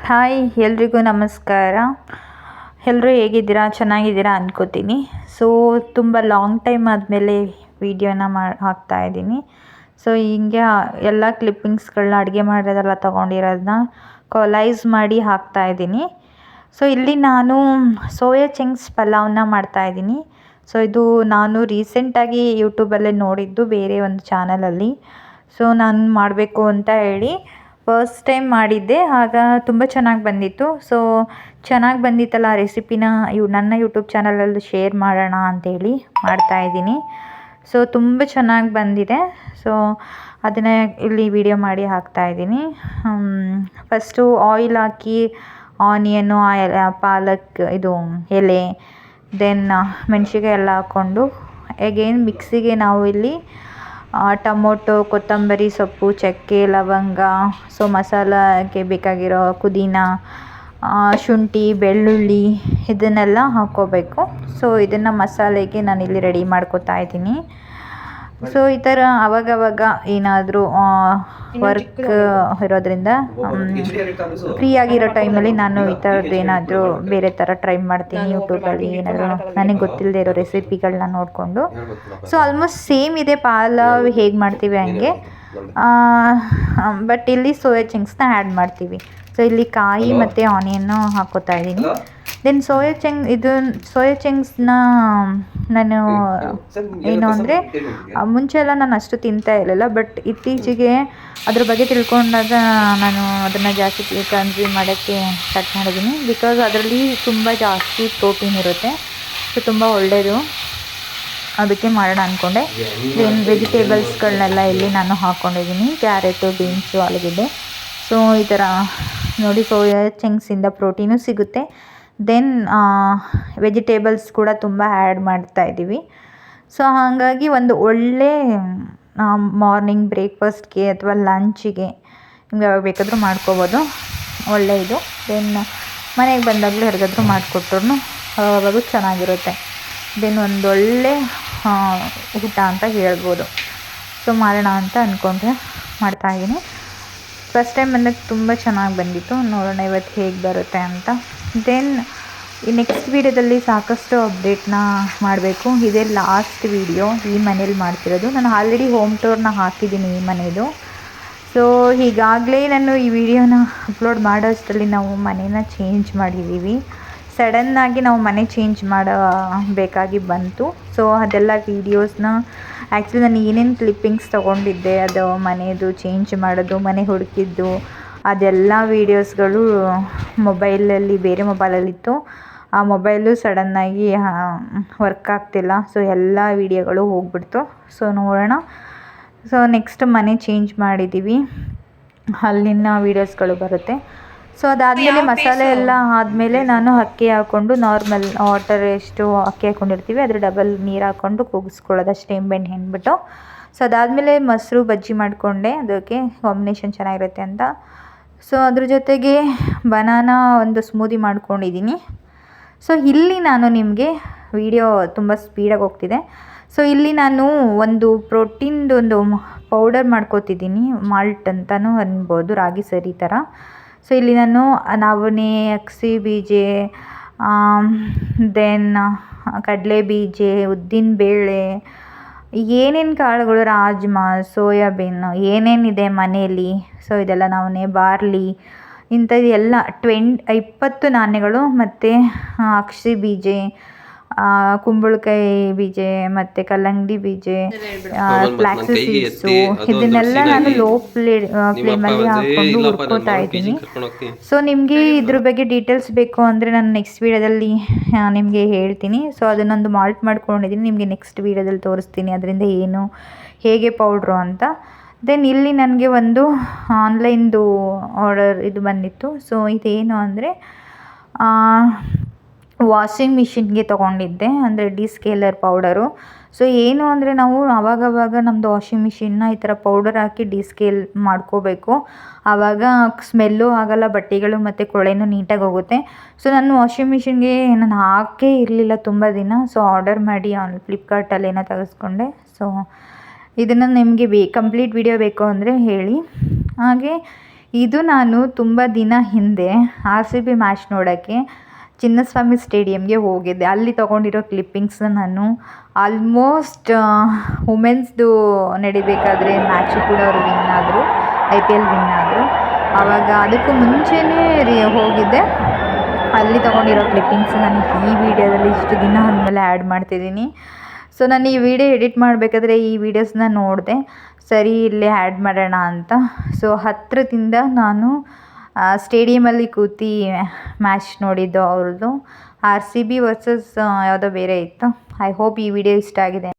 Hi ಎಲ್ರಿಗೂ ನಮಸ್ಕಾರ. ಎಲ್ಲರೂ ಹೇಗಿದ್ದೀರಾ? ಚೆನ್ನಾಗಿದ್ದೀರಾ ಅಂದ್ಕೋತೀನಿ. ಸೊ ತುಂಬ ಲಾಂಗ್ ಟೈಮ್ ಆದಮೇಲೆ ವೀಡಿಯೋನ ಹಾಕ್ತಾಯಿದ್ದೀನಿ. ಸೊ ಹಿಂಗೆ ಎಲ್ಲ ಕ್ಲಿಪ್ಪಿಂಗ್ಸ್ಗಳನ್ನ ಅಡುಗೆ ಮಾಡೋದೆಲ್ಲ ತೊಗೊಂಡಿರೋದನ್ನ ಕೊಲೈಸ್ ಮಾಡಿ ಹಾಕ್ತಾಯಿದ್ದೀನಿ. ಸೊ ಇಲ್ಲಿ ನಾನು ಸೋಯಾ ಚಂಕ್ಸ್ ಪಲಾವ್ನ ಮಾಡ್ತಾಯಿದ್ದೀನಿ. ಸೊ ಇದು ನಾನು ರೀಸೆಂಟಾಗಿ ಯೂಟ್ಯೂಬಲ್ಲೇ ನೋಡಿದ್ದು ಬೇರೆ ಒಂದು ಚಾನಲಲ್ಲಿ. ಸೊ ನಾನು ಮಾಡಬೇಕು ಅಂತ ಹೇಳಿ ಫಸ್ಟ್ ಟೈಮ್ ಮಾಡಿದ್ದೆ. ಆಗ ತುಂಬ ಚೆನ್ನಾಗಿ ಬಂದಿತ್ತು. ಸೊ ಚೆನ್ನಾಗಿ ಬಂದಿತ್ತಲ್ಲ ಆ ರೆಸಿಪಿನ ನನ್ನ ಯೂಟ್ಯೂಬ್ ಚಾನಲಲ್ಲಿ ಶೇರ್ ಮಾಡೋಣ ಅಂಥೇಳಿ ಮಾಡ್ತಾಯಿದ್ದೀನಿ. ಸೊ ತುಂಬ ಚೆನ್ನಾಗಿ ಬಂದಿದೆ. ಸೊ ಅದನ್ನು ಇಲ್ಲಿ ವಿಡಿಯೋ ಮಾಡಿ ಹಾಕ್ತಾಯಿದ್ದೀನಿ. ಫಸ್ಟು ಆಯಿಲ್ ಹಾಕಿ ಆನಿಯನ್ನು, ಪಾಲಕ್ ಇದು ಎಲೆ, ದೆನ್ ಮೆಣಸಿನ್ಕಾಯಿ ಎಲ್ಲ ಹಾಕ್ಕೊಂಡು ಅಗೇನ್ ಮಿಕ್ಸಿಗೆ ನಾವು ಇಲ್ಲಿ ಟೊಮೊಟೊ, ಕೊತ್ತಂಬರಿ ಸೊಪ್ಪು, ಚಕ್ಕೆ, ಲವಂಗ, ಸೊ ಮಸಾಲಕ್ಕೆ ಬೇಕಾಗಿರೋ ಪುದೀನ, ಶುಂಠಿ, ಬೆಳ್ಳುಳ್ಳಿ ಇದನ್ನೆಲ್ಲ ಹಾಕ್ಕೋಬೇಕು. ಸೊ ಇದನ್ನು ಮಸಾಲೆಗೆ ನಾನಿಲ್ಲಿ ರೆಡಿ ಮಾಡ್ಕೊತಾ ಇದ್ದೀನಿ. ಸೊ ಈ ಥರ ಅವಾಗವಾಗ ಏನಾದರೂ ವರ್ಕ್ ಇರೋದ್ರಿಂದ ಫ್ರೀ ಆಗಿರೋ ಟೈಮಲ್ಲಿ ನಾನು ಈ ಥರದ್ದು ಏನಾದರೂ ಬೇರೆ ಥರ ಟ್ರೈ ಮಾಡ್ತೀನಿ. ಯೂಟ್ಯೂಬಲ್ಲಿ ಏನಾದರೂ ನನಗೆ ಗೊತ್ತಿಲ್ಲದೆ ಇರೋ ರೆಸಿಪಿಗಳನ್ನ ನೋಡಿಕೊಂಡು. ಸೊ ಆಲ್ಮೋಸ್ಟ್ ಸೇಮ್ ಇದೆ ಪಲಾವ್ ಹೇಗೆ ಮಾಡ್ತೀವಿ ಹಂಗೆ, ಬಟ್ ಇಲ್ಲಿ ಸೋಯಾ ಚಂಕ್ಸ್ನ ಆ್ಯಡ್ ಮಾಡ್ತೀವಿ. ಸೊ ಇಲ್ಲಿ ಕಾಯಿ ಮತ್ತು ಆನಿಯನ್ನು ಹಾಕ್ಕೋತಾ ಇದ್ದೀನಿ. ದೆನ್ ಸೋಯಾ ಚಂಕ್ಸ್ನ ನಾನು ಏನು ಅಂದರೆ ಮುಂಚೆ ಎಲ್ಲ ನಾನು ಅಷ್ಟು ತಿಂತಾ ಇರಲಿಲ್ಲ, ಬಟ್ ಇತ್ತೀಚೆಗೆ ಅದ್ರ ಬಗ್ಗೆ ತಿಳ್ಕೊಂಡಾಗ ನಾನು ಅದನ್ನು ಜಾಸ್ತಿ ಕನ್ಸ್ಯೂಮ್ ಮಾಡೋಕ್ಕೆ ಸ್ಟಾರ್ಟ್ ಮಾಡಿದ್ದೀನಿ. ಬಿಕಾಸ್ ಅದರಲ್ಲಿ ತುಂಬ ಜಾಸ್ತಿ ಪ್ರೋಟೀನ್ ಇರುತ್ತೆ. ಸೊ ತುಂಬ ಒಳ್ಳೆಯದು, ಅದಕ್ಕೆ ಮಾಡೋಣ ಅಂದ್ಕೊಂಡೆ. ದೆನ್ ವೆಜಿಟೇಬಲ್ಸ್ಗಳನ್ನೆಲ್ಲ ಇಲ್ಲಿ ನಾನು ಹಾಕ್ಕೊಂಡಿದ್ದೀನಿ, ಕ್ಯಾರೆಟು, ಬೀನ್ಸು, ಆಲೂಗಡ್ಡೆ. ಸೊ ಈ ಥರ ನೋಡಿ ಸೋಯಾ ಚಂಕ್ಸಿಂದ ಪ್ರೋಟೀನು ಸಿಗುತ್ತೆ. ದೆನ್ ವೆಜಿಟೇಬಲ್ಸ್ ಕೂಡ ತುಂಬ ಆ್ಯಡ್ ಮಾಡ್ತಾಯಿದ್ದೀವಿ. ಸೊ ಹಾಗಾಗಿ ಒಂದು ಒಳ್ಳೆ ಮಾರ್ನಿಂಗ್ ಬ್ರೇಕ್ಫಾಸ್ಟ್ಗೆ ಅಥವಾ ಲಂಚಿಗೆ ನಿಮ್ಗೆ ಯಾವಾಗ ಬೇಕಾದರೂ ಮಾಡ್ಕೋಬೋದು, ಒಳ್ಳೆಯದು. ದೆನ್ ಮನೆಗೆ ಬಂದಾಗಲೂ ಯಾರಿಗಾದ್ರೂ ಮಾಡಿಕೊಟ್ರು ಅವಾಗೂ ಚೆನ್ನಾಗಿರುತ್ತೆ. ದೆನ್ ಒಂದೊಳ್ಳೆ ಊಟ ಅಂತ ಹೇಳ್ಬೋದು. ಸೊ ಮಾಡೋಣ ಅಂತ ಅಂದ್ಕೊಂಡ್ರೆ ಮಾಡ್ತಾಯಿದ್ದೀನಿ. ಫಸ್ಟ್ ಟೈಮ್ ಬಂದಾಗ ತುಂಬ ಚೆನ್ನಾಗಿ ಬಂದಿತ್ತು. ನೋಡೋಣ ಇವತ್ತು ಹೇಗೆ ಬರುತ್ತೆ ಅಂತ. ದೆನ್ ಈ ನೆಕ್ಸ್ಟ್ ವೀಡಿಯೋದಲ್ಲಿ ಸಾಕಷ್ಟು ಅಪ್ಡೇಟ್ನ ಮಾಡಬೇಕು. ಇದೇ ಲಾಸ್ಟ್ ವೀಡಿಯೋ ಈ ಮನೇಲಿ ಮಾಡ್ತಿರೋದು. ನಾನು ಆಲ್ರೆಡಿ ಹೋಮ್ ಟೂರ್ನ ಹಾಕಿದ್ದೀನಿ ಈ ಮನೆಯದು. ಸೊ ಹೀಗಾಗಲೇ ನಾನು ಈ ವಿಡಿಯೋನ ಅಪ್ಲೋಡ್ ಮಾಡೋಷ್ಟರಲ್ಲಿ ನಾವು ಮನೇನ ಚೇಂಜ್ ಮಾಡಿದ್ದೀವಿ. ಸಡನ್ನಾಗಿ ನಾವು ಮನೆ ಚೇಂಜ್ ಮಾಡಬೇಕಾಗಿ ಬಂತು. ಸೊ ಅದೆಲ್ಲ ವೀಡಿಯೋಸ್ನ ಆ್ಯಕ್ಚುಲಿ ನಾನು ಏನೇನು ಕ್ಲಿಪ್ಪಿಂಗ್ಸ್ ತೊಗೊಂಡಿದ್ದೆ, ಅದು ಮನೆಯದು ಚೇಂಜ್ ಮಾಡೋದು, ಮನೆ ಹುಡುಕಿದ್ದು, ಅದೆಲ್ಲ ವೀಡಿಯೋಸ್ಗಳು ಮೊಬೈಲಲ್ಲಿ ಬೇರೆ ಮೊಬೈಲಲ್ಲಿತ್ತು. ಆ ಮೊಬೈಲು ಸಡನ್ನಾಗಿ ವರ್ಕ್ ಆಗ್ತಿಲ್ಲ. ಸೊ ಎಲ್ಲ ವೀಡಿಯೋಗಳು ಹೋಗ್ಬಿಡ್ತು. ಸೊ ನೋಡೋಣ. ಸೊ ನೆಕ್ಸ್ಟ್ ಮನೆ ಚೇಂಜ್ ಮಾಡಿದ್ದೀವಿ, ಅಲ್ಲಿನ ವೀಡಿಯೋಸ್ಗಳು ಬರುತ್ತೆ. ಸೊ ಅದಾದಮೇಲೆ ಮಸಾಲೆ ಎಲ್ಲ ಆದಮೇಲೆ ನಾನು ಅಕ್ಕಿ ಹಾಕ್ಕೊಂಡು ನಾರ್ಮಲ್ ವಾಟರ್ ಎಷ್ಟು ಅಕ್ಕಿ ಹಾಕ್ಕೊಂಡಿರ್ತೀವಿ ಅದ್ರ ಡಬಲ್ ನೀರು ಹಾಕ್ಕೊಂಡು ಕೂಗಿಸ್ಕೊಳ್ಳೋದು ಅಷ್ಟೇ, ನಿಂಬೆಹಣ್ಣು ಹಿಂಡ್ಬಿಟ್ಟು. ಸೊ ಅದಾದಮೇಲೆ ಮೊಸರು ಬಜ್ಜಿ ಮಾಡಿಕೊಂಡೆ, ಅದಕ್ಕೆ ಕಾಂಬಿನೇಷನ್ ಚೆನ್ನಾಗಿರುತ್ತೆ ಅಂತ. ಸೊ ಅದ್ರ ಜೊತೆಗೆ ಬನಾನಾ ಒಂದು ಸ್ಮೂದಿ ಮಾಡ್ಕೊಂಡಿದ್ದೀನಿ. ಸೊ ಇಲ್ಲಿ ನಾನು ನಿಮಗೆ ವಿಡಿಯೋ ತುಂಬ ಸ್ಪೀಡಾಗಿ ಹೋಗ್ತಿದೆ. ಸೊ ಇಲ್ಲಿ ನಾನು ಒಂದು ಪ್ರೋಟೀನ್ದು ಒಂದು ಪೌಡರ್ ಮಾಡ್ಕೋತಿದ್ದೀನಿ, ಮಾಲ್ಟ್ ಅಂತಲೂ ಅನ್ಬೋದು, ರಾಗಿ ಸರಿ ಥರ. ಸೊ ಇಲ್ಲಿ ನಾನು ನವಣೆ, ಅಗಸೆ ಬೀಜ, ದೆನ್ ಕಡಲೆ ಬೀಜ, ಉದ್ದಿನ ಬೇಳೆ, ಏನೇನು ಕಾಳುಗಳು, ರಾಜ್ಮಾ, ಸೋಯಾಬೀನ್ ಏನೇನಿದೆ ಮನೆಯಲ್ಲಿ, ಸೊ ಇದೆಲ್ಲ ನವಣೆ, ಬಾರ್ಲಿ, ಇಂಥದ್ದು ಎಲ್ಲ 20 ನಾಣ್ಯಗಳು, ಮತ್ತು ಅಗಸೆ ಬೀಜ, ಕುಂಬಳಕಾಯಿ ಬೀಜ, ಮತ್ತು ಕಲ್ಲಂಗಡಿ ಬೀಜ, ಫ್ಲಾಕ್ಸ್ ಸೀಡ್ಸು, ಇದನ್ನೆಲ್ಲ ನಾನು ಲೋ ಫ್ಲೇಮಲ್ಲಿ ಹಾಕ್ಕೊಂಡು ಹುರ್ಕೋತಾ ಇದ್ದೀನಿ. ಸೊ ನಿಮಗೆ ಇದ್ರ ಬಗ್ಗೆ ಡೀಟೇಲ್ಸ್ ಬೇಕು ಅಂದರೆ ನಾನು ನೆಕ್ಸ್ಟ್ ವೀಡಿಯೋದಲ್ಲಿ ನಿಮಗೆ ಹೇಳ್ತೀನಿ. ಸೊ ಅದನ್ನೊಂದು ಮಾಲ್ಟ್ ಮಾಡ್ಕೊಂಡಿದ್ದೀನಿ, ನಿಮಗೆ ನೆಕ್ಸ್ಟ್ ವೀಡಿಯೋದಲ್ಲಿ ತೋರಿಸ್ತೀನಿ ಅದರಿಂದ ಏನು ಹೇಗೆ ಪೌಡ್ರು ಅಂತ. ದೆನ್ ಇಲ್ಲಿ ನನಗೆ ಒಂದು ಆನ್ಲೈನ್ದು ಆರ್ಡರ್ ಇದು ಬಂದಿತ್ತು. ಸೊ ಇದೇನು ಅಂದರೆ ವಾಷಿಂಗ್ ಮಿಷಿನ್ಗೆ ತೊಗೊಂಡಿದ್ದೆ, ಅಂದರೆ ಡಿಸ್ಕೇಲರ್ ಪೌಡರು. ಸೊ ಏನು ಅಂದರೆ ನಾವು ಆವಾಗವಾಗ ನಮ್ಮದು ವಾಷಿಂಗ್ ಮಿಷಿನ್ನ ಈ ಥರ ಪೌಡರ್ ಹಾಕಿ ಡಿಸ್ಕೇಲ್ ಮಾಡ್ಕೋಬೇಕು. ಆವಾಗ ಸ್ಮೆಲ್ಲು ಆಗೋಲ್ಲ, ಬಟ್ಟೆಗಳು ಮತ್ತು ಕೊಳೆನೂ ನೀಟಾಗಿ ಹೋಗುತ್ತೆ. ಸೊ ನಾನು ವಾಷಿಂಗ್ ಮಿಷಿನ್ಗೆ ನಾನು ಹಾಕೇ ಇರಲಿಲ್ಲ ತುಂಬ ದಿನ. ಸೊ ಆರ್ಡರ್ ಮಾಡಿ ಫ್ಲಿಪ್ಕಾರ್ಟಲ್ಲಿ ಏನೋ ತೆಗೆಸ್ಕೊಂಡೆ. ಸೊ ಇದನ್ನು ನಿಮಗೆ ಕಂಪ್ಲೀಟ್ ವಿಡಿಯೋ ಬೇಕು ಅಂದರೆ ಹೇಳಿ. ಹಾಗೆ ಇದು ನಾನು ತುಂಬ ದಿನ ಹಿಂದೆ RCB ಮ್ಯಾಚ್ ನೋಡೋಕ್ಕೆ ಚಿನ್ನಸ್ವಾಮಿ ಸ್ಟೇಡಿಯಮ್ಗೆ ಹೋಗಿದ್ದೆ. ಅಲ್ಲಿ ತೊಗೊಂಡಿರೋ ಕ್ಲಿಪ್ಪಿಂಗ್ಸ್ನ ನಾನು ಆಲ್ಮೋಸ್ಟ್ ವುಮೆನ್ಸ್ದು ನಡಿಬೇಕಾದ್ರೆ ಮ್ಯಾಚು ಕೂಡ ಅವರು ವಿನ್ ಆದರು, IPL ವಿನ್ ಆದರು. ಆವಾಗ ಅದಕ್ಕೂ ಮುಂಚೆನೇ ಹೋಗಿದ್ದೆ. ಅಲ್ಲಿ ತೊಗೊಂಡಿರೋ ಕ್ಲಿಪ್ಪಿಂಗ್ಸ್ ನಾನು ಈ ವಿಡಿಯೋದಲ್ಲಿ ಇಷ್ಟು ದಿನ ಆದಮೇಲೆ ಆ್ಯಡ್ ಮಾಡ್ತಿದ್ದೀನಿ. ಸೊ ನಾನು ಈ ವಿಡಿಯೋ ಎಡಿಟ್ ಮಾಡಬೇಕಾದ್ರೆ ಈ ವಿಡಿಯೋಸ್ನ ನೋಡಿದೆ, ಸರಿ ಇಲ್ಲೇ ಆ್ಯಡ್ ಮಾಡೋಣ ಅಂತ. ಸೊ ಹತ್ತಿರದಿಂದ ನಾನು ಸ್ಟೇಡಿಯಮಲ್ಲಿ ಕೂತು ಮ್ಯಾಚ್ ನೋಡಿದ್ದು ಅವ್ರದ್ದು RCB ವರ್ಸಸ್ ಯಾವುದೋ ಬೇರೆ ಇತ್ತು. ಐ ಹೋಪ್ ಈ ವಿಡಿಯೋ ಇಷ್ಟ ಆಗಿದೆ.